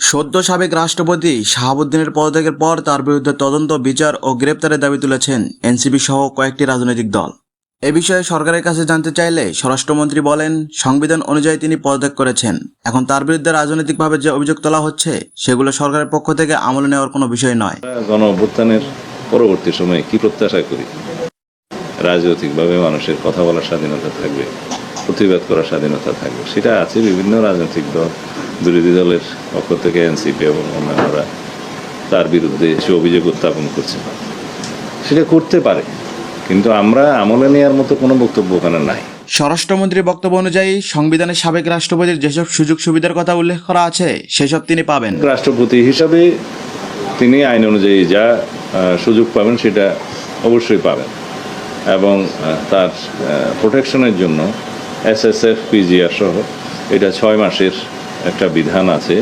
সদ্য সাবেক রাষ্ট্রপতি শাহাবুদ্দিনের পদত্যাগের পর তার বিরুদ্ধে তদন্ত, বিচার ও গ্রেপ্তারের দাবি তুলেছেন এনসিপি সহ কয়েকটি রাজনৈতিক দল। এ বিষয়ে সরকারের কাছে জানতে চাইলে স্বরাষ্ট্রমন্ত্রী বলেন, সংবিধান অনুযায়ী তিনি পদত্যাগ করেছেন। এখন তার বিরুদ্ধে রাজনৈতিকভাবে যে অভিযোগ তোলা হচ্ছে সেগুলো সরকারের পক্ষ থেকে আমলে নেওয়ার কোনো বিষয় নয়। গণ অভ্যুত্থানের পরবর্তী সময়ে কি প্রত্যাশা করি? রাজনৈতিকভাবে মানুষের কথা বলার স্বাধীনতা থাকবে, প্রতিবাদ করার স্বাধীনতা থাকবে, সেটা আছে। বিভিন্ন রাজনৈতিক দল, বিরোধী দলের পক্ষ থেকে এনসিপি এবং অন্যান্যরা তার বিরুদ্ধে সে অভিযোগ উত্থাপন করছে, সেটা করতে পারে, কিন্তু আমরা আমলে নেওয়ার মতো কোনো বক্তব্য ওখানে নাই। স্বরাষ্ট্রমন্ত্রীর বক্তব্য অনুযায়ী সংবিধানের সাবেক রাষ্ট্রপতির যেসব সুযোগ সুবিধার কথা উল্লেখ করা আছে সেসব তিনি পাবেন। রাষ্ট্রপতি হিসাবে তিনি আইন অনুযায়ী যা সুযোগ পাবেন সেটা অবশ্যই পাবেন, এবং তার প্রোটেকশনের জন্য SSF, PGR সহ এটা 6 মাসের একটা বিধান আছে।